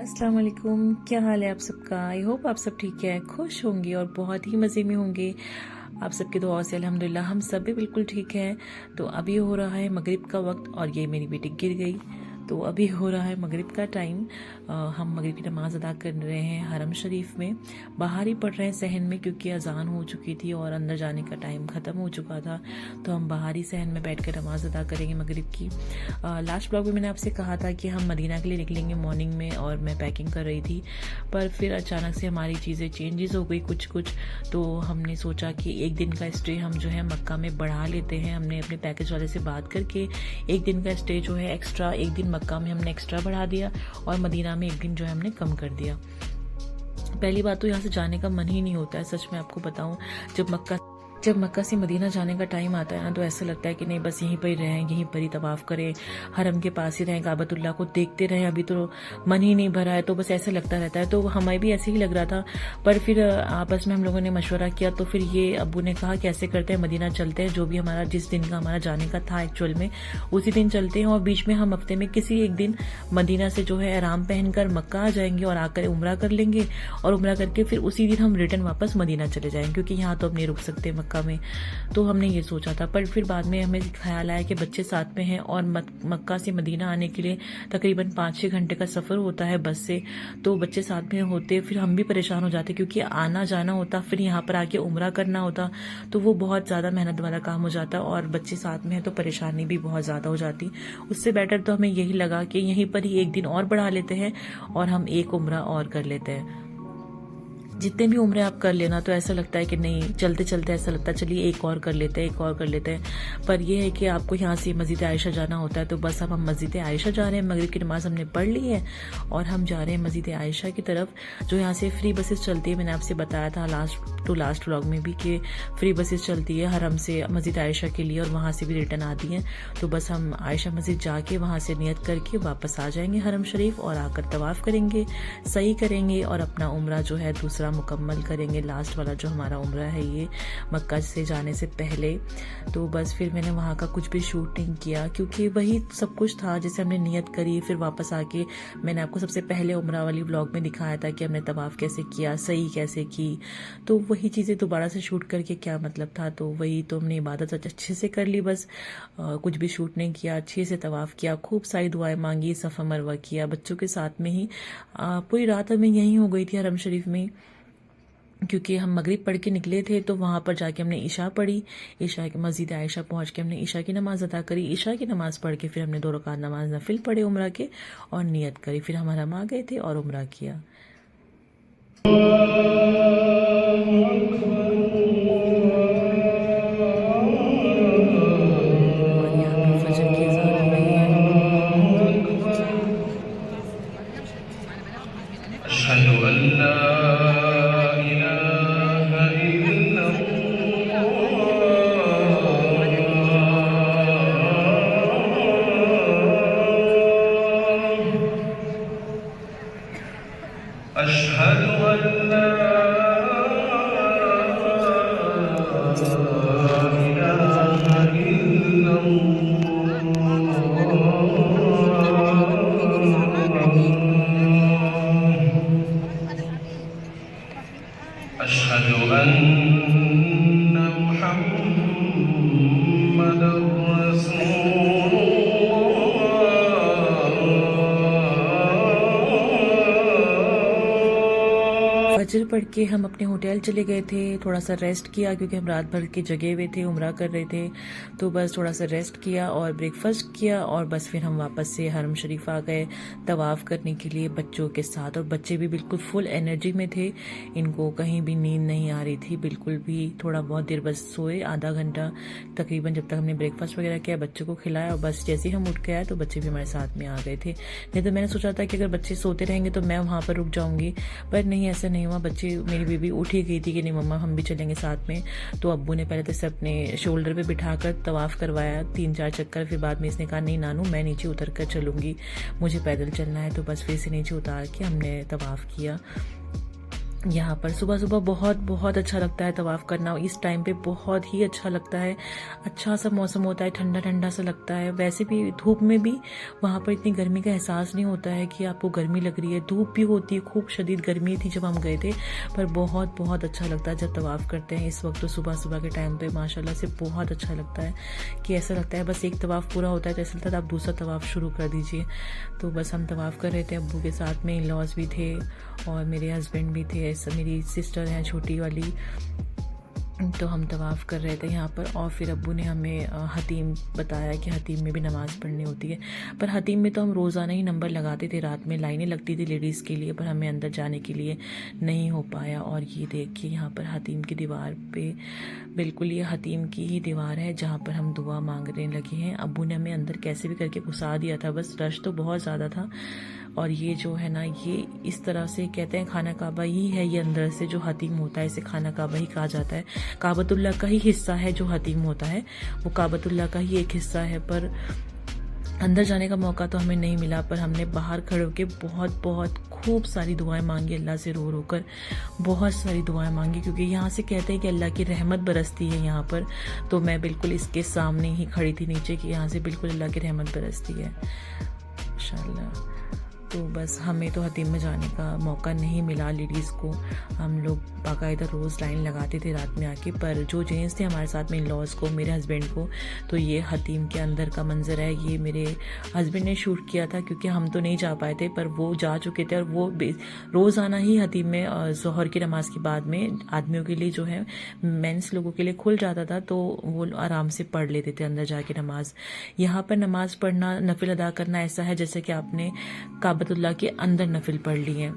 अस्सलाम वालेकुम। क्या हाल है आप सबका? आई होप आप सब ठीक है, खुश होंगे और बहुत ही मज़े में होंगे। आप सबकी दुआ से अल्हम्दुलिल्लाह हम सब भी बिल्कुल ठीक हैं। तो अभी हो रहा है मगरिब का वक्त और ये मेरी बेटी गिर गई। तो अभी हो रहा है मगरिब का टाइम। हम मगरिब की नमाज़ अदा कर रहे हैं हरम शरीफ में। बाहर ही पढ़ रहे हैं सहन में, क्योंकि अजान हो चुकी थी और अंदर जाने का टाइम ख़त्म हो चुका था। तो हम बाहर ही सहन में बैठ कर नमाज़ अदा करेंगे मगरिब की। लास्ट ब्लॉग में मैंने आपसे कहा था कि हम मदीना के लिए निकलेंगे मॉर्निंग में, और मैं पैकिंग कर रही थी। पर फिर अचानक से हमारी चीज़ें चेंजेस हो गई कुछ कुछ। तो हमने सोचा कि एक दिन का स्टे हम जो है मक्का में बढ़ा लेते हैं। हमने अपने पैकेज वाले से बात करके एक दिन का स्टे जो है एक्स्ट्रा, एक दिन मक्का में हमने एक्स्ट्रा बढ़ा दिया और मदीना में एक दिन जो है हमने कम कर दिया। पहली बात तो यहाँ से जाने का मन ही नहीं होता है, सच में आपको बताऊं। जब मक्का से मदीना जाने का टाइम आता है ना, तो ऐसा लगता है कि नहीं, बस यहीं पर ही रहें, यहीं पर ही तवाफ़ करें, हरम के पास ही रहें, काबतुल्लाह को देखते रहें। अभी तो मन ही नहीं भरा है, तो बस ऐसा लगता रहता है। तो हमें भी ऐसे ही लग रहा था। पर फिर आपस में हम लोगों ने मशवरा किया, तो फिर ये अब्बू ने कहा कि ऐसे करते हैं, मदीना चलते हैं। जो भी हमारा जिस दिन का हमारा जाने का था एक्चुअल में, उसी दिन चलते हैं, और बीच में हम हफ्ते में किसी एक दिन मदीना से जो है आराम पहनकर मक्का आ जाएंगे और आकर उम्रा कर लेंगे, और उम्रा करके फिर उसी दिन हम रिटर्न वापस मदीना चले जाएंगे, क्योंकि यहाँ तो अब नहीं रुक सकते मक्का में। तो हमने ये सोचा था। पर फिर बाद में हमें ख्याल आया कि बच्चे साथ में हैं और मक्का से मदीना आने के लिए तकरीबन 5-6 घंटे का सफ़र होता है बस से। तो बच्चे साथ में होते, फिर हम भी परेशान हो जाते, क्योंकि आना जाना होता, फिर यहाँ पर आके उम्रा करना होता, तो वो बहुत ज़्यादा मेहनत वाला काम हो जाता, और बच्चे साथ में हैं तो परेशानी भी बहुत ज़्यादा हो जाती। उससे बेटर तो हमें यही लगा कि यहीं पर ही एक दिन और बढ़ा लेते हैं और हम एक उम्रा और कर लेते हैं। जितने भी उम्रें आप कर लेना, तो ऐसा लगता है कि नहीं, चलते चलते ऐसा लगता है चलिए एक और कर लेते हैं, एक और कर लेते हैं। पर यह है कि आपको यहाँ से मस्जिद आयशा जाना होता है, तो बस अब हम मस्जिद आयशा जा रहे हैं। मगरिब की नमाज़ हमने पढ़ ली है और हम जा रहे हैं मस्जिद आयशा की तरफ, जो यहाँ से फ्री बसेस चलती है। मैंने आपसे बताया था लास्ट व्लॉग में भी कि फ्री बसेस चलती है हरम से मस्जिद आयशा के लिए, और वहाँ से भी रिटर्न आती हैं। तो बस हम आयशा मस्जिद जाके वहाँ से नियत करके वापस आ जाएंगे हरम शरीफ, और आकर तवाफ़ करेंगे, सही करेंगे, और अपना उम्रा जो है दूसरा मुकम्मल करेंगे। लास्ट वाला जो हमारा उम्रा है ये मक्का से जाने से पहले। तो बस फिर मैंने वहाँ का कुछ भी शूट नहीं किया, क्योंकि वही सब कुछ था जैसे हमने नियत करी। फिर वापस आके मैंने आपको सबसे पहले उम्रा वाली व्लॉग में दिखाया था कि हमने तवाफ़ कैसे किया, सही कैसे की। तो वही चीज़ें दोबारा से शूट करके क्या मतलब था। तो वही तो हमने इबादत अच्छे से कर ली, बस कुछ भी शूट नहीं किया, अच्छे से तवाफ़ किया, खूब सारी दुआएं मांगी, सफ़ा मरवा किया बच्चों के साथ में ही। पूरी रात हमें यहीं हो गई थी हरम शरीफ में, क्योंकि हम मगरिब पढ़ के निकले थे। तो वहाँ पर जाके हमने ईशा पढ़ी, ईशा की मस्जिद आयशा पहुँच के हमने ईशा की नमाज़ अदा करी। ईशा की नमाज़ पढ़ के फिर हमने 2 रकात नमाज नफिल पढ़े उम्रा के, और नियत करी। फिर हम हरम आ गए थे और उम्रा किया। और यहाँ पे फजर की अज़ान हो रही है। अशहदु अल्ला इलाहा इल्लल्लाह। अशहदु अल्ला इलाहा इल्लल्लाह। अशहदु अन्न मुहम्मदर रसूलुल्लाह। फजर पढ़ के हम अपने होटल चले गए थे, थोड़ा सा रेस्ट किया, क्योंकि हम रात भर के जगे हुए थे, उम्रा कर रहे थे। तो बस थोड़ा सा रेस्ट किया और ब्रेकफास्ट किया, और बस फिर हम वापस से हरम शरीफ आ गए तवाफ़ करने के लिए बच्चों के साथ। और बच्चे भी बिल्कुल फुल एनर्जी में थे, इनको कहीं भी नींद नहीं आ रही थी बिल्कुल भी। थोड़ा बहुत देर बस सोए, आधा घंटा तकरीबन, जब तक हमने ब्रेकफास्ट वगैरह किया, बच्चों को खिलाया, और बस जैसे ही हम उठ के आए तो बच्चे भी हमारे साथ में आ गए थे। नहीं तो मैंने सोचा था कि अगर बच्चे सोते रहेंगे तो मैं वहाँ पर रुक जाऊँगी, पर नहीं, ऐसा नहीं हुआ। बच्चे, मेरी बेबी उठ ही गई थी कि नहीं मम्मा हम भी चलेंगे साथ में। तो अब्बू ने पहले तो इसे अपने शोल्डर पे बिठाकर तवाफ़ करवाया 3-4 चक्कर। फिर बाद में इसने कहा नहीं नानू, मैं नीचे उतर कर चलूँगी, मुझे पैदल चलना है। तो बस फिर से नीचे उतार के हमने तवाफ़ किया। यहाँ पर सुबह सुबह बहुत बहुत अच्छा लगता है तवाफ़ करना। इस टाइम पे बहुत ही अच्छा लगता है, अच्छा सा मौसम होता है, ठंडा ठंडा सा लगता है। वैसे भी धूप में भी वहाँ पर इतनी गर्मी का एहसास नहीं होता है कि आपको गर्मी लग रही है। धूप भी होती है, खूब शदीद गर्मी थी जब हम गए थे, पर बहुत बहुत अच्छा लगता है जब तवाफ़ करते हैं। इस वक्त तो सुबह सुबह के टाइम पे माशाल्लाह से बहुत अच्छा लगता है कि ऐसा लगता है बस एक तवाफ़ पूरा होता है तो ऐसा लगता है आप दूसरा तवाफ़ शुरू कर दीजिए। तो बस हम तवाफ़ कर रहे थे, अब्बू के साथ में इन लॉज भी थे और मेरे हस्बैंड भी थे, मेरी सिस्टर हैं छोटी वाली। तो हम तवाफ़ कर रहे थे यहाँ पर और फिर अब्बू ने हमें हतीम बताया कि हतीम में भी नमाज़ पढ़नी होती है। पर हतीम में तो हम रोज़ाना ही नंबर लगाते थे, रात में लाइनें लगती थी लेडीज़ के लिए, पर हमें अंदर जाने के लिए नहीं हो पाया। और ये देखिए यहाँ पर हतीम की दीवार पे बिल्कुल ये हतीम की ही दीवार है जहाँ पर हम दुआ मांगने लगे हैं। अब्बू ने हमें अंदर कैसे भी करके घुसा दिया था, बस रश तो बहुत ज़्यादा था। और ये जो है ना, ये इस तरह से कहते हैं खाना काबा ही है ये, अंदर से जो हतीम होता है इसे खाना काबा ही कहा जाता है। काबतुल्लाह का ही हिस्सा है जो हतीम होता है, वो काबतुल्लाह का ही एक हिस्सा है। पर अंदर जाने का मौका तो हमें नहीं मिला, पर हमने बाहर खड़े होकर बहुत बहुत खूब सारी दुआएं मांगी अल्लाह से, रो रो कर बहुत सारी दुआएं मांगी, क्योंकि यहाँ से कहते हैं कि अल्लाह की रहमत बरसती है यहाँ पर। तो मैं बिल्कुल इसके सामने ही खड़ी थी नीचे कि यहाँ से बिल्कुल अल्लाह की रहमत बरसती है इंशाअल्लाह। तो बस हमें तो हतीम में जाने का मौका नहीं मिला लेडीज़ को। हम लोग बाकायदा रोज़ लाइन लगाते थे रात में आके, पर जो जेंट्स थे हमारे साथ में, इन लॉज को, मेरे हस्बैंड को, तो ये हतीम के अंदर का मंजर है। ये मेरे हस्बैंड ने शूट किया था क्योंकि हम तो नहीं जा पाए थे, पर वो जा चुके थे। और वो रोज़ाना ही हतीम में ज़ोहर की नमाज के बाद में आदमियों के लिए जो है, मेंस लोगों के लिए खुल जाता था, तो वो आराम से पढ़ लेते थे अंदर जाके नमाज। यहाँ पर नमाज पढ़ना, नफिल अदा करना ऐसा है जैसे कि आपने काबतुल्लाह के अंदर नफिल पढ़ ली है।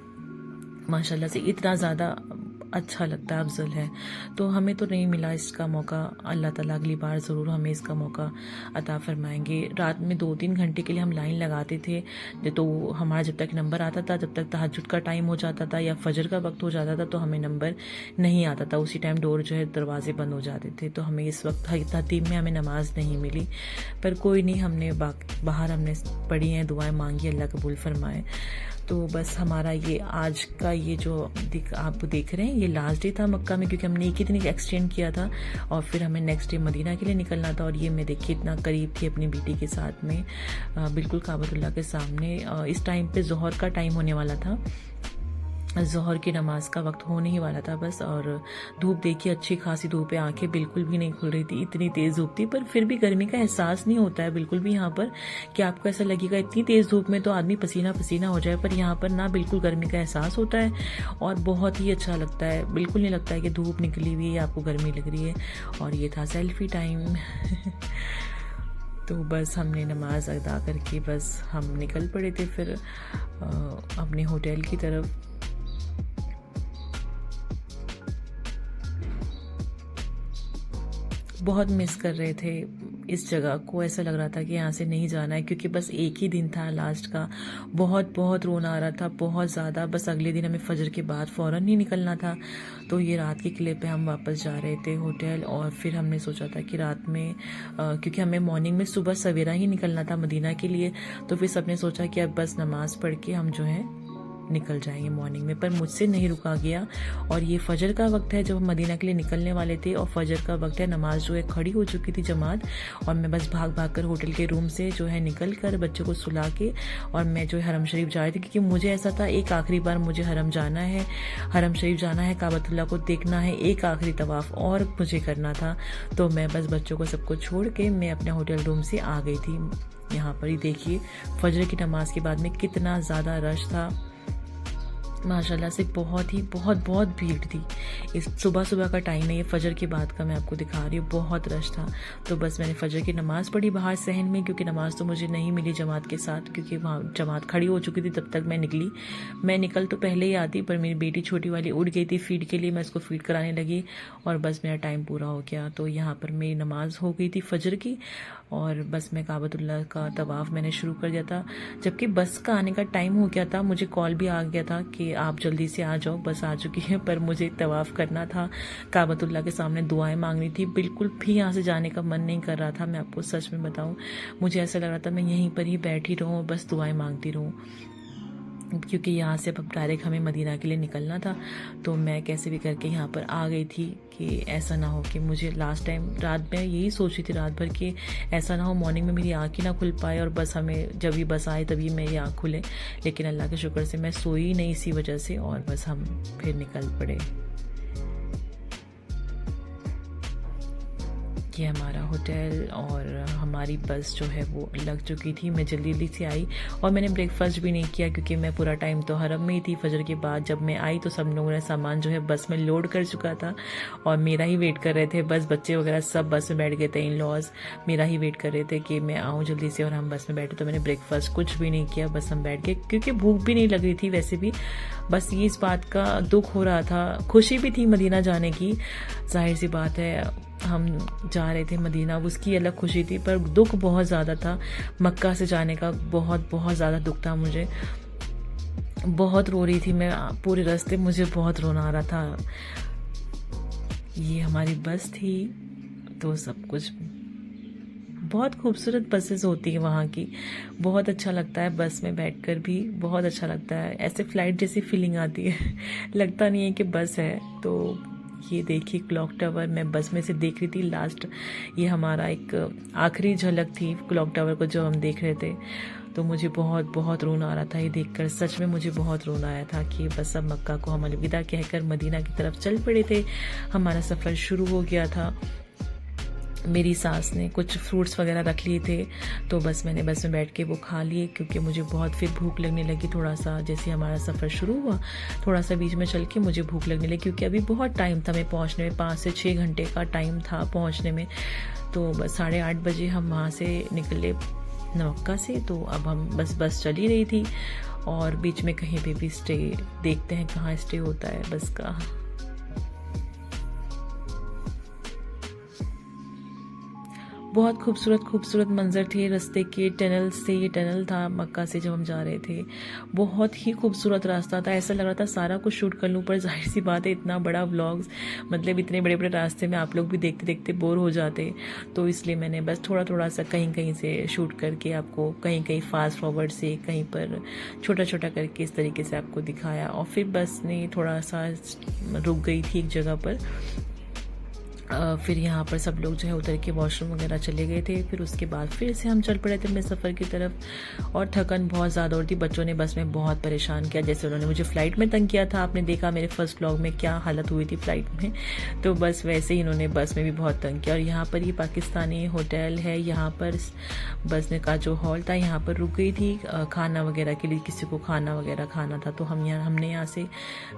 माशाल्लाह से इतना ज़्यादा अच्छा लगता है, अफजल है। तो हमें तो नहीं मिला इसका मौका, अल्लाह ताला अगली बार ज़रूर हमें इसका मौका अता फरमाएंगे। रात में 2-3 घंटे के लिए हम लाइन लगाते थे, तो हमारा जब तक नंबर आता था, जब तक तहज्जुद का टाइम हो जाता था या फजर का वक्त हो जाता था, तो हमें नंबर नहीं आता था। उसी टाइम डोर जो है, दरवाजे बंद हो जाते थे, तो हमें इस वक्त हतीम में हमें नमाज नहीं मिली। पर कोई नहीं, हमने बाहर हमने पढ़ी हैं, दुआएं मांगी, अल्लाह कबूल फरमाए। तो बस हमारा ये आज का ये जो आप देख रहे हैं, ये लास्ट डे था मक्का में, क्योंकि हमने एक ही दिन एक्सटेंड किया था और फिर हमें नेक्स्ट डे मदीना के लिए निकलना था। और ये मैं देखिए इतना करीब थी अपनी बेटी के साथ में, बिल्कुल काबतुल्लाह के सामने। इस टाइम पे ज़ोहर का टाइम होने वाला था, ज़ोहर की नमाज का वक्त होने ही वाला था बस। और धूप देखिए, अच्छी खासी धूप है, आंखें बिल्कुल भी नहीं खुल रही थी, इतनी तेज़ धूप थी। पर फिर भी गर्मी का एहसास नहीं होता है बिल्कुल भी यहाँ पर, कि आपको ऐसा लगेगा इतनी तेज़ धूप में तो आदमी पसीना पसीना हो जाए, पर यहाँ पर ना बिल्कुल गर्मी का एहसास होता है और बहुत ही अच्छा लगता है। बिल्कुल नहीं लगता है कि धूप निकली हुई है या आपको गर्मी लग रही है। और ये था सेल्फी टाइम। तो बस हमने नमाज अदा करके बस हम निकल पड़े थे फिर अपने होटल की तरफ। बहुत मिस कर रहे थे इस जगह को, ऐसा लग रहा था कि यहाँ से नहीं जाना है, क्योंकि बस एक ही दिन था लास्ट का। बहुत बहुत रोना आ रहा था, बहुत ज़्यादा। बस अगले दिन हमें फजर के बाद फ़ौरन ही निकलना था। तो ये रात के किले पे हम वापस जा रहे थे होटल। और फिर हमने सोचा था कि रात में क्योंकि हमें मॉर्निंग में सुबह सवेरा ही निकलना था मदीना के लिए, तो फिर सबने सोचा कि अब बस नमाज़ पढ़ के हम जो है निकल जाएंगे मॉर्निंग में। पर मुझसे नहीं रुका गया। और ये फजर का वक्त है जब हम मदीना के लिए निकलने वाले थे, और फजर का वक्त है, नमाज जो है खड़ी हो चुकी थी जमात। और मैं बस भाग भाग कर होटल के रूम से जो है निकल कर बच्चों को सुला के और मैं जो है हरम शरीफ जा रही थी, क्योंकि मुझे ऐसा था एक आखिरी बार मुझे हरम जाना है, हरम शरीफ जाना है, काबतुल्लाह को देखना है, एक आखिरी तवाफ़ और मुझे करना था। तो मैं बस बच्चों को सबको छोड़ के मैं अपने होटल रूम से आ गई थी। यहाँ पर ही देखिए फजर की नमाज के बाद में कितना ज़्यादा रश था, माशाल्लाह से बहुत भीड़ थी। इस सुबह सुबह का टाइम है, ये फजर के बाद का मैं आपको दिखा रही हूँ, बहुत रश था। तो बस मैंने फजर की नमाज़ पढ़ी बाहर सहन में, क्योंकि नमाज़ तो मुझे नहीं मिली जमात के साथ, क्योंकि वहाँ जमात खड़ी हो चुकी थी तब तक मैं निकली। मैं निकल तो पहले ही आती, पर मेरी बेटी छोटी वाली उठ गई थी फीड के लिए, मैं उसको फीड कराने लगी और बस मेरा टाइम पूरा हो गया। तो यहाँ पर मेरी नमाज़ हो गई थी फजर की, और बस मैं काबतुल्लाह का तवाफ़ मैंने शुरू कर दिया था। जबकि बस का आने का टाइम हो गया था, मुझे कॉल भी आ गया था कि आप जल्दी से आ जाओ, बस आ चुकी है। पर मुझे तवाफ़ करना था, काबतुल्लाह के सामने दुआएं मांगनी थी, बिल्कुल भी यहाँ से जाने का मन नहीं कर रहा था। मैं आपको सच में बताऊँ, मुझे ऐसा लग रहा था मैं यहीं पर ही बैठी रहूँ, बस दुआएं मांगती रहूँ। क्योंकि यहाँ से अब डायरेक्ट हमें मदीना के लिए निकलना था। तो मैं कैसे भी करके यहाँ पर आ गई थी कि ऐसा ना हो कि मुझे लास्ट टाइम रात में यही सोची थी रात भर कि ऐसा ना हो मॉर्निंग में मेरी आँख ही ना खुल पाए और बस हमें जब भी बस आए तभी मेरी आँख खुले। लेकिन अल्लाह के शुक्र से मैं सोई नहीं इसी वजह से, और बस हम फिर निकल पड़े। ये हमारा होटल और हमारी बस जो है वो लग चुकी थी। मैं जल्दी जल्दी से आई और मैंने ब्रेकफास्ट भी नहीं किया क्योंकि मैं पूरा टाइम तो हरम में ही थी। फजर के बाद जब मैं आई तो सब लोगों ने सामान जो है बस में लोड कर चुका था और मेरा ही वेट कर रहे थे। बस बच्चे वगैरह सब बस में बैठ गए थे, इन लॉज मेरा ही वेट कर रहे थे कि मैं आऊँ जल्दी से और हम बस में बैठे। तो मैंने ब्रेकफास्ट कुछ भी नहीं किया, बस हम बैठ गए क्योंकि भूख भी नहीं लग रही थी वैसे भी। बस ये इस बात का दुख हो रहा था, खुशी भी थी मदीना जाने की, जाहिर सी बात है हम जा रहे थे मदीना, उसकी अलग खुशी थी, पर दुख बहुत ज़्यादा था मक्का से जाने का। बहुत बहुत ज़्यादा दुख था मुझे, बहुत रो रही थी मैं पूरे रास्ते, मुझे बहुत रोना आ रहा था। ये हमारी बस थी, तो सब कुछ बहुत खूबसूरत बसेस होती है वहाँ की, बहुत अच्छा लगता है बस में बैठकर भी, बहुत अच्छा लगता है। ऐसे फ्लाइट जैसी फीलिंग आती है लगता नहीं है कि बस है। तो ये देखिए क्लॉक टावर, मैं बस में से देख रही थी लास्ट, ये हमारा एक आखिरी झलक थी क्लॉक टावर को जो हम देख रहे थे। तो मुझे बहुत बहुत रोना आ रहा था ये देखकर, सच में मुझे बहुत रोना आया था कि बस अब मक्का को हम अलविदा कहकर मदीना की तरफ चल पड़े थे। हमारा सफ़र शुरू हो गया था। मेरी सास ने कुछ फ्रूट्स वगैरह रख लिए थे, तो बस मैंने बस में बैठ के वो खा लिए क्योंकि मुझे बहुत फिर भूख लगने लगी। थोड़ा सा जैसे हमारा सफ़र शुरू हुआ, थोड़ा सा बीच में चल के मुझे भूख लगने लगी क्योंकि अभी बहुत टाइम था मैं पहुंचने में, 5 से 6 घंटे का टाइम था पहुंचने में। तो बस 8:30 बजे हम वहाँ से निकले मक्का से। तो अब हम बस चली रही थी और बीच में कहीं पे भी स्टे, देखते हैं कहाँ स्टे होता है बस का। बहुत खूबसूरत खूबसूरत मंजर थे रास्ते के, टनल से, ये टनल था मक्का से जब हम जा रहे थे। बहुत ही खूबसूरत रास्ता था, ऐसा लग रहा था सारा कुछ शूट कर लूँ, पर जाहिर सी बात है इतना बड़ा व्लॉग्स, मतलब इतने बड़े बड़े रास्ते में आप लोग भी देखते देखते बोर हो जाते। तो इसलिए मैंने बस थोड़ा थोड़ा सा कहीं कहीं से शूट करके आपको, कहीं कहीं फास्ट फॉरवर्ड से, कहीं पर छोटा छोटा करके इस तरीके से आपको दिखाया। और फिर बस ने थोड़ा सा रुक गई थी एक जगह पर, फिर यहाँ पर सब लोग जो है उतर के वॉशरूम वगैरह चले गए थे। फिर उसके बाद फिर से हम चल पड़े थे अपने सफ़र की तरफ और थकन बहुत ज़्यादा हो रही थी। बच्चों ने बस में बहुत परेशान किया, जैसे उन्होंने मुझे फ़्लाइट में तंग किया था, आपने देखा मेरे फर्स्ट व्लॉग में क्या हालत हुई थी फ़्लाइट में, तो बस वैसे ही इन्होंने बस में भी बहुत तंग किया। और यहाँ पर ये पाकिस्तानी होटल है, यहाँ पर बस का जो हॉल था यहाँ पर रुक गई थी खाना वगैरह के लिए, किसी को खाना वगैरह खाना था। तो हमने यहाँ से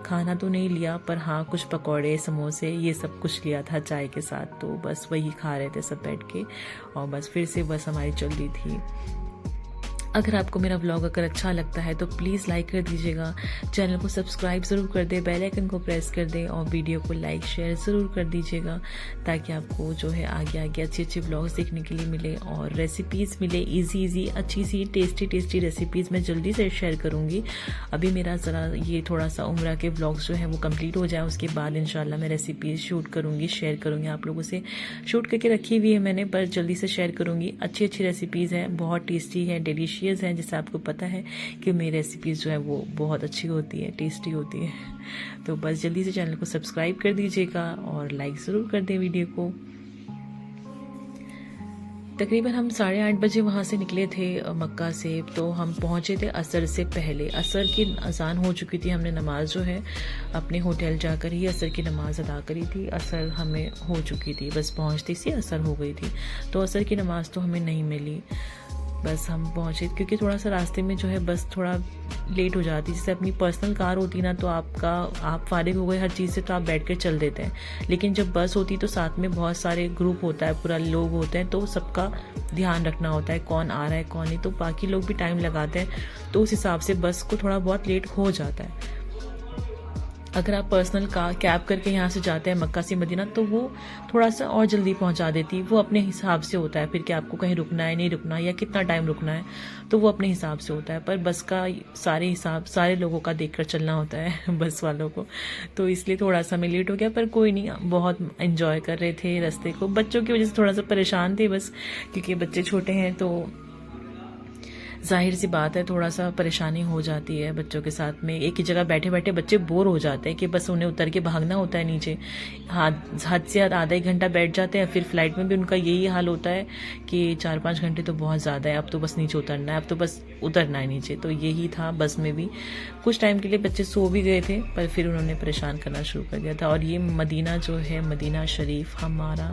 खाना तो नहीं लिया, पर हाँ कुछ पकौड़े समोसे ये सब कुछ लिया था चाय के साथ। तो बस वही खा रहे थे सब बैठ के और बस फिर से बस हमारी चल रही थी। अगर आपको मेरा व्लॉग अगर अच्छा लगता है तो प्लीज़ लाइक कर दीजिएगा, चैनल को सब्सक्राइब ज़रूर कर दें, बेल आइकन को प्रेस कर दें और वीडियो को लाइक शेयर ज़रूर कर दीजिएगा ताकि आपको जो है आगे आगे अच्छे अच्छे व्लॉग्स देखने के लिए मिले और रेसिपीज़ मिले, इजी अच्छी सी टेस्टी रेसिपीज़ मैं जल्दी से शेयर करूँगी। अभी मेरा ज़रा ये थोड़ा सा उम्र के व्लॉग्स जो है वो कम्प्लीट हो जाए, उसके बाद इंशाल्लाह मैं रेसिपीज़ शूट करूँगी, शेयर करूँगी। आप लोगों से शूट करके रखी हुई है मैंने, पर जल्दी से शेयर करूँगी। अच्छी रेसिपीज़ हैं, बहुत टेस्टी है, डिलीशियस हैं, जैसे आपको पता है कि मेरी रेसिपीज़ जो है वो बहुत अच्छी होती है, टेस्टी होती है। तो बस जल्दी से चैनल को सब्सक्राइब कर दीजिएगा और लाइक ज़रूर कर दें वीडियो को। तकरीबन हम 8:30 बजे वहाँ से निकले थे मक्का से, तो हम पहुँचे थे असर से पहले। असर की अजान हो चुकी थी, हमने नमाज जो है अपने होटल जाकर ही असर की नमाज अदा करी थी। असर हमें हो चुकी थी, बस पहुँचती सी असर हो गई थी, तो असर की नमाज तो हमें नहीं मिली। बस हम पहुँचे क्योंकि थोड़ा सा रास्ते में जो है बस थोड़ा लेट हो जाती। जैसे अपनी पर्सनल कार होती ना तो आप फारिग हो गए हर चीज़ से तो आप बैठ कर चल देते हैं, लेकिन जब बस होती तो साथ में बहुत सारे ग्रुप होता है, पूरा लोग होते हैं, तो सबका ध्यान रखना होता है कौन आ रहा है कौन नहीं, तो बाकी लोग भी टाइम लगाते हैं, तो उस हिसाब से बस को थोड़ा बहुत लेट हो जाता है। अगर आप पर्सनल कैब करके यहाँ से जाते हैं मक्का से मदीना तो वो थोड़ा सा और जल्दी पहुँचा देती, वो अपने हिसाब से होता है फिर कि आपको कहीं रुकना है नहीं रुकना या कितना टाइम रुकना है, तो वो अपने हिसाब से होता है। पर बस का सारे लोगों का देखकर चलना होता है बस वालों को, तो इसलिए थोड़ा सा मैं लेट हो गया, पर कोई नहीं, बहुत एंजॉय कर रहे थे रास्ते को। बच्चों की वजह से थोड़ा सा परेशान थे बस, क्योंकि बच्चे छोटे हैं तो जाहिर सी बात है थोड़ा सा परेशानी हो जाती है बच्चों के साथ में। एक ही जगह बैठे बैठे बच्चे बोर हो जाते हैं कि बस उन्हें उतर के भागना होता है नीचे। हद से हद आधा एक घंटा बैठ जाते हैं, फिर फ्लाइट में भी उनका यही हाल होता है कि 4-5 घंटे तो बहुत ज़्यादा है, अब तो बस नीचे उतरना है, अब तो बस उतरना है नीचे। तो यही था बस में भी। कुछ टाइम के लिए बच्चे सो भी गए थे, पर फिर उन्होंने परेशान करना शुरू कर दिया था। और ये मदीना जो है, मदीना शरीफ हमारा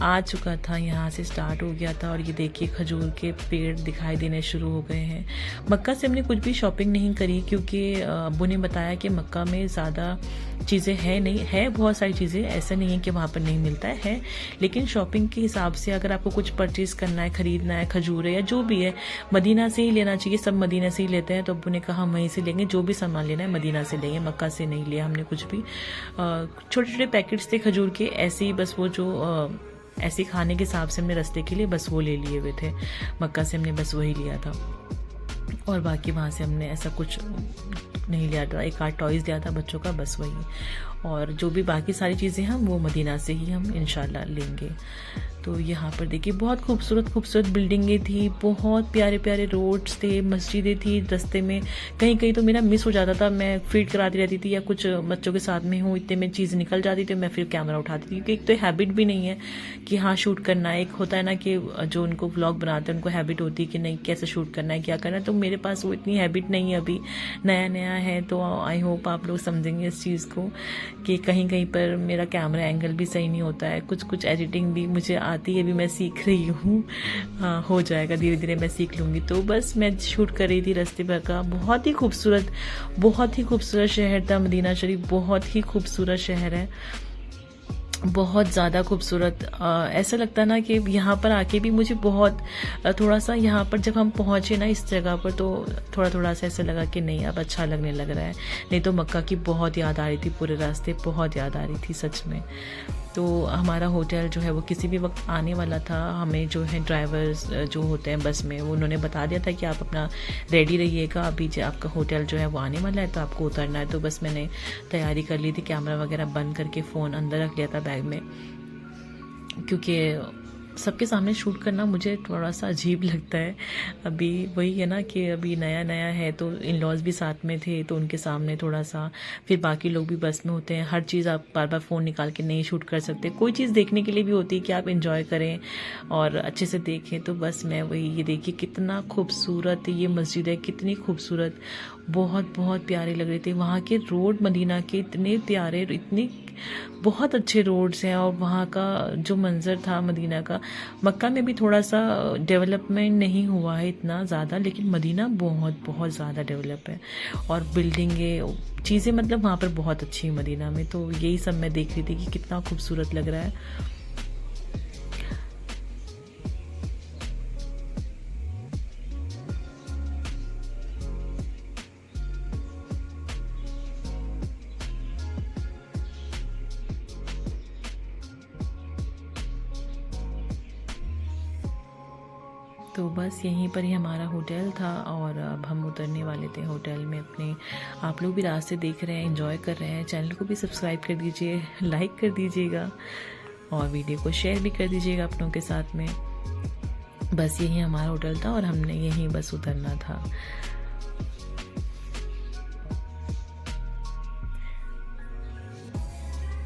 आ चुका था, यहाँ से स्टार्ट हो गया था। और ये देखिए खजूर के पेड़ दिखाई देने शुरू हो गए हैं। मक्का से हमने कुछ भी शॉपिंग नहीं करी, क्योंकि अब्बू ने बताया कि मक्का में ज़्यादा चीज़ें है नहीं, है बहुत सारी चीज़ें, ऐसा नहीं है कि वहाँ पर नहीं मिलता है। लेकिन शॉपिंग के हिसाब से अगर आपको कुछ परचेज़ करना है, ख़रीदना है, खजूर या जो भी है, मदीना से ही लेना चाहिए। सब मदीना से ही लेते हैं, तो अब्बू ने कहा हम वहीं से लेंगे, जो भी सामान लेना है मदीना से लेंगे, मक्का से नहीं लिया हमने कुछ भी। छोटे छोटे पैकेट्स थे खजूर के, ऐसे ही बस वो जो ऐसे खाने के हिसाब से हमने रास्ते के लिए बस वो ले लिए हुए थे। मक्का से हमने बस वही लिया था, और बाकी वहाँ से हमने ऐसा कुछ नहीं लिया था। एक आध टॉयज़ लिया था बच्चों का, बस वही। और जो भी बाकी सारी चीज़ें हैं वो मदीना से ही हम इंशाल्लाह लेंगे। तो यहाँ पर देखिए बहुत खूबसूरत खूबसूरत बिल्डिंगें थी, बहुत प्यारे प्यारे रोड्स थे, मस्जिदें थी रास्ते में। कहीं कहीं तो मेरा मिस हो जाता था, मैं फीड कराती रहती थी या कुछ बच्चों के साथ में हूँ, इतने में चीज़ निकल जाती थी, मैं फिर कैमरा उठाती थी। क्योंकि एक तो हैबिट भी नहीं है कि हाँ शूट करना है। एक होता है ना कि जो उनको व्लॉग बनाते हैं उनको हैबिट होती है कि नहीं कैसे शूट करना है, क्या करना है। तो मेरे पास वो इतनी हैबिट नहीं है, अभी नया नया है। तो आई होप आप लोग समझेंगे इस चीज़ को कि कहीं कहीं पर मेरा कैमरा एंगल भी सही नहीं होता है। कुछ कुछ एडिटिंग भी मुझे आती है, भी मैं सीख रही हूँ। हाँ, हो जाएगा, धीरे धीरे मैं सीख लूँगी। तो बस मैं शूट कर रही थी रास्ते भर का। बहुत ही खूबसूरत शहर था मदीना शरीफ, बहुत ही खूबसूरत शहर है, बहुत ज़्यादा खूबसूरत। ऐसा लगता ना कि यहाँ पर आके भी मुझे बहुत थोड़ा सा, यहाँ पर जब हम पहुँचे ना इस जगह पर, तो थोड़ा थोड़ा सा ऐसा लगा कि नहीं अब अच्छा लगने लग रहा है। नहीं तो मक्का की बहुत याद आ रही थी, पूरे रास्ते बहुत याद आ रही थी सच में। तो हमारा होटल जो है वो किसी भी वक्त आने वाला था। हमें जो है ड्राइवर्स जो होते हैं बस में, वो उन्होंने बता दिया था कि आप अपना रेडी रहिएगा, अभी जो आपका होटल जो है वो आने वाला है, तो आपको उतरना है। तो बस मैंने तैयारी कर ली थी, कैमरा वगैरह बंद करके फ़ोन अंदर रख लिया था बैग में, क्योंकि सबके सामने शूट करना मुझे थोड़ा सा अजीब लगता है। अभी वही है ना कि अभी नया नया है, तो इन लॉज भी साथ में थे, तो उनके सामने थोड़ा सा, फिर बाकी लोग भी बस में होते हैं। हर चीज़ आप बार बार फ़ोन निकाल के नहीं शूट कर सकते। कोई चीज़ देखने के लिए भी होती है कि आप इंजॉय करें और अच्छे से देखें। तो बस मैं वही, ये देखिए कितना खूबसूरत ये मस्जिद है, कितनी खूबसूरत, बहुत बहुत प्यारे लग रहे थे। वहाँ के रोड मदीना के इतने प्यारे, इतने बहुत अच्छे रोड्स हैं। और वहाँ का जो मंज़र था मदीना का, मक्का में भी थोड़ा सा डेवलपमेंट नहीं हुआ है इतना ज़्यादा, लेकिन मदीना बहुत बहुत ज़्यादा डेवलप है। और बिल्डिंगें, चीज़ें, मतलब वहाँ पर बहुत अच्छी है मदीना में। तो यही सब मैं देख रही थी कि कितना खूबसूरत लग रहा है। तो बस यहीं पर ही हमारा होटल था, और अब हम उतरने वाले थे होटल में अपने। आप लोग भी रास्ते देख रहे हैं, एंजॉय कर रहे हैं। चैनल को भी सब्सक्राइब कर दीजिए, लाइक कर दीजिएगा, और वीडियो को शेयर भी कर दीजिएगा अपनों के साथ में। बस यही हमारा होटल था और हमने यहीं बस उतरना था।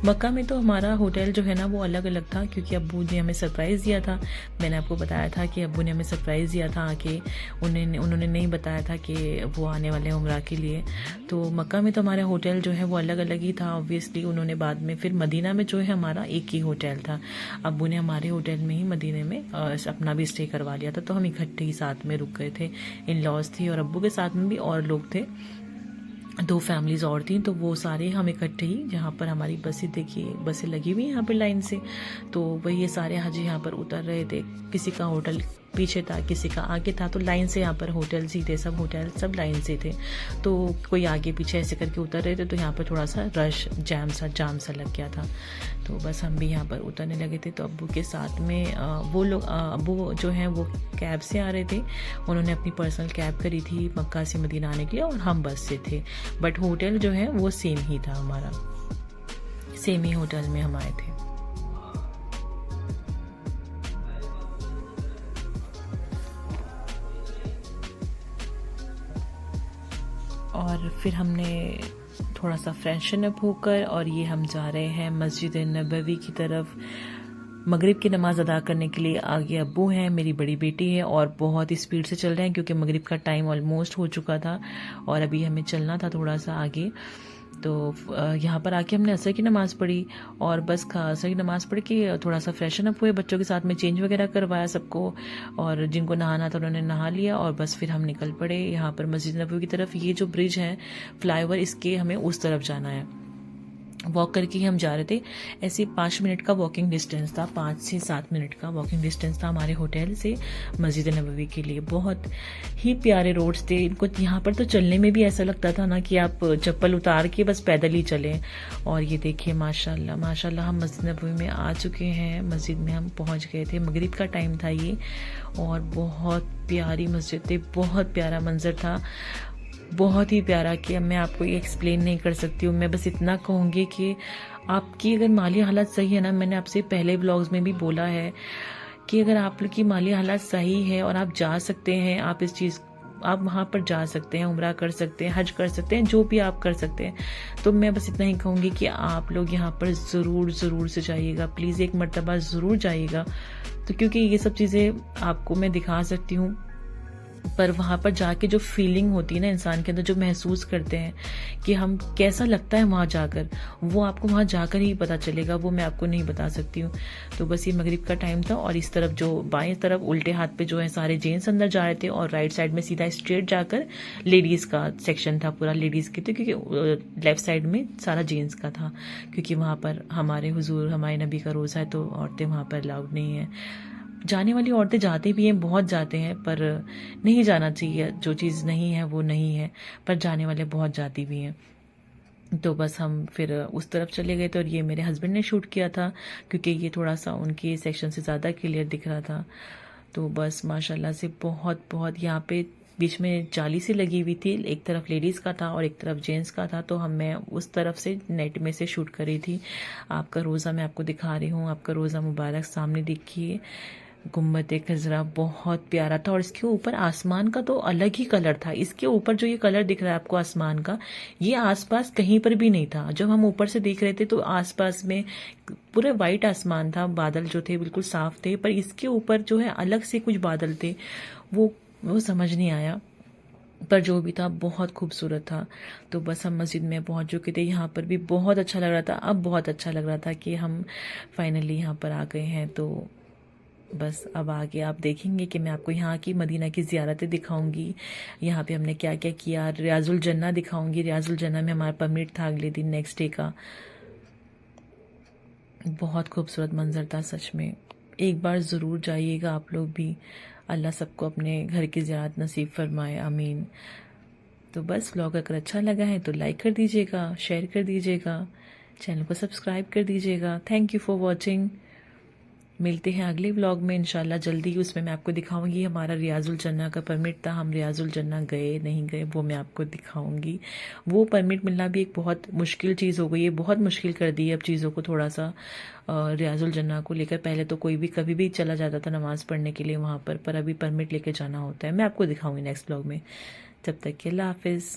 मक्का में तो हमारा होटल जो है ना वो अलग अलग था, क्योंकि अब्बू ने हमें सरप्राइज़ दिया था। मैंने आपको बताया था कि अब्बू ने हमें सरप्राइज़ दिया था आके, उन्होंने नहीं बताया था कि वो आने वाले हैं उम्रा के लिए। तो मक्का में तो हमारा होटल जो है वो अलग अलग ही था ऑब्वियसली। उन्होंने बाद में फिर मदीना में जो है हमारा एक ही होटल था। अब्बू ने हमारे होटल में ही मदीने में अपना भी स्टे करवा लिया था, तो हम इकट्ठे ही साथ में रुक गए थे। इन लॉज थी और अब्बू के साथ में भी और लोग थे, 2 फैमिलीज़ और थी। तो वो सारे हम इकट्ठे ही, जहाँ पर हमारी बसें, देखिए बसें लगी हुई हैं यहाँ पर लाइन से, तो वही ये सारे हाजी यहाँ पर उतर रहे थे। किसी का होटल पीछे था, किसी का आगे था, तो लाइन से यहाँ पर होटल्स ही थे, सब होटल सब लाइन से थे। तो कोई आगे पीछे ऐसे करके उतर रहे थे, तो यहाँ पर थोड़ा सा रश जाम सा लग गया था। तो बस हम भी यहाँ पर उतरने लगे थे। तो अब्बू के साथ में वो लोग, अब्बू जो हैं वो कैब से आ रहे थे, उन्होंने अपनी पर्सनल कैब करी थी मक्का से मदीना आने के लिए, और हम बस से थे। बट होटल जो है वो सेम ही था हमारा, सेम ही होटल में हम आए थे। और फिर हमने थोड़ा सा फ्रेशन अप होकर और ये हम जा रहे हैं मस्जिद नबवी की तरफ। मगरिब की नमाज़ अदा करने के लिए आगे अब्बू हैं, मेरी बड़ी बेटी है और बहुत ही स्पीड से चल रहे हैं क्योंकि मगरिब का टाइम ऑलमोस्ट हो चुका था और अभी हमें चलना था थोड़ा सा आगे। तो यहाँ पर आके हमने असर की नमाज़ पढ़ी और बस असर की नमाज़ पढ़ के थोड़ा सा फ्रेशन अप हुए, बच्चों के साथ में चेंज वगैरह करवाया सबको, और जिनको नहाना था उन्होंने नहा लिया और बस फिर हम निकल पड़े यहाँ पर मस्जिद नबवी की तरफ। ये जो ब्रिज है फ्लाईओवर, इसके हमें उस तरफ जाना है। वॉक करके ही हम जा रहे थे। ऐसे 5 मिनट का वॉकिंग डिस्टेंस था, 5 से 7 मिनट का वॉकिंग डिस्टेंस था हमारे होटल से मस्जिद नबवी के लिए। बहुत ही प्यारे रोड्स थे। इनको यहाँ पर तो चलने में भी ऐसा लगता था ना कि आप चप्पल उतार के बस पैदल ही चलें। और ये देखिए माशाल्लाह माशाल्लाह हम मस्जिद नबवी में आ चुके हैं। मस्जिद में हम पहुँच गए थे, मगरिब का टाइम था ये, और बहुत प्यारी मस्जिद थी, बहुत प्यारा मंजर था, बहुत ही प्यारा कि अब मैं आपको ये एक्सप्लेन नहीं कर सकती हूँ। मैं बस इतना कहूँगी कि आपकी अगर माली हालत सही है ना, मैंने आपसे पहले व्लॉग्स में भी बोला है कि अगर आप लोग की माली हालत सही है और आप जा सकते हैं, आप वहाँ पर जा सकते हैं, उम्रा कर सकते हैं, हज कर सकते हैं, जो भी आप कर सकते हैं, तो मैं बस इतना ही कहूँगी कि आप लोग यहाँ पर ज़रूर से जाइएगा, प्लीज़ एक मर्तबा ज़रूर जाइएगा। तो क्योंकि ये सब चीज़ें आपको मैं दिखा सकती हूँ, पर वहाँ पर जाके जो फीलिंग होती है ना इंसान के अंदर, जो महसूस करते हैं कि हम कैसा लगता है वहाँ जाकर, वो आपको वहाँ जाकर ही पता चलेगा, वो मैं आपको नहीं बता सकती हूँ। तो बस ये मगरिब का टाइम था और इस तरफ जो बाएं तरफ उल्टे हाथ पे जो है सारे जेंट्स अंदर जा रहे थे और राइट साइड में सीधा स्ट्रेट जाकर लेडीज़ का सेक्शन था, पूरा लेडीज़ के थे, क्योंकि लेफ्ट साइड में सारा जेंट्स का था, क्योंकि वहाँ पर हमारे हुजूर हमारे नबी का रोज़ा है तो औरतें वहाँ पर अलाउड नहीं है। जाने वाली औरतें जाते भी हैं, बहुत जाते हैं, पर नहीं जाना चाहिए, जो चीज़ नहीं है वो नहीं है, पर जाने वाले बहुत जाती भी हैं। तो बस हम फिर उस तरफ चले गए थे और ये मेरे हस्बैंड ने शूट किया था क्योंकि ये थोड़ा सा उनके सेक्शन से ज़्यादा क्लियर दिख रहा था। तो बस माशाल्लाह से बहुत यहाँ पे बीच में जाली सी लगी हुई थी, एक तरफ लेडीज़ का था और एक तरफ जेंट्स का था, तो मैं उस तरफ से नेट में से शूट करी थी। आपका रोज़ा मैं आपको दिखा रही हूँ, आपका रोज़ा मुबारक सामने देखिए, गुम्बद खजरा बहुत प्यारा था और इसके ऊपर आसमान का तो अलग ही कलर था। इसके ऊपर जो ये कलर दिख रहा है आपको आसमान का, ये आसपास कहीं पर भी नहीं था। जब हम ऊपर से देख रहे थे तो आसपास में पूरे वाइट आसमान था, बादल जो थे बिल्कुल साफ थे, पर इसके ऊपर जो है अलग से कुछ बादल थे, वो समझ नहीं आया, पर जो भी था बहुत खूबसूरत था। तो बस हम मस्जिद में पहुंच चुके थे। यहाँ पर भी बहुत अच्छा लग रहा था, अब बहुत अच्छा लग रहा था कि हम फाइनली यहाँ पर आ गए हैं। तो बस अब आगे आप देखेंगे कि मैं आपको यहाँ की मदीना की ज़ियारतें दिखाऊंगी, यहाँ पे हमने क्या क्या किया, रियाजुल जन्ना दिखाऊंगी। रियाजुल जन्ना में हमारा परमिट था अगले दिन, नेक्स्ट डे का। बहुत खूबसूरत मंजर था सच में, एक बार ज़रूर जाइएगा आप लोग भी। अल्लाह सबको अपने घर की ज़ियारत नसीब फरमाए, आमीन। तो बस व्लॉग अगर अच्छा लगा है तो लाइक कर दीजिएगा, शेयर कर दीजिएगा, चैनल को सब्सक्राइब कर दीजिएगा। Thank you for watching. मिलते हैं अगले व्लॉग में इंशाल्लाह जल्दी। उसमें मैं आपको दिखाऊंगी, हमारा रियाजुल जन्ना का परमिट था, हम रियाजुल जन्ना गए नहीं गए वो मैं आपको दिखाऊंगी। वो परमिट मिलना भी एक बहुत मुश्किल चीज़ हो गई है, बहुत मुश्किल कर दी है अब चीज़ों को थोड़ा सा रियाजुल जन्ना को लेकर। पहले तो कोई भी कभी भी चला जाता था नमाज़ पढ़ने के लिए वहाँ पर अभी परमिट लेके जाना होता है। मैं आपको दिखाऊंगी नेक्स्ट व्लॉग में। जब तक के अल्लाह हाफिज़।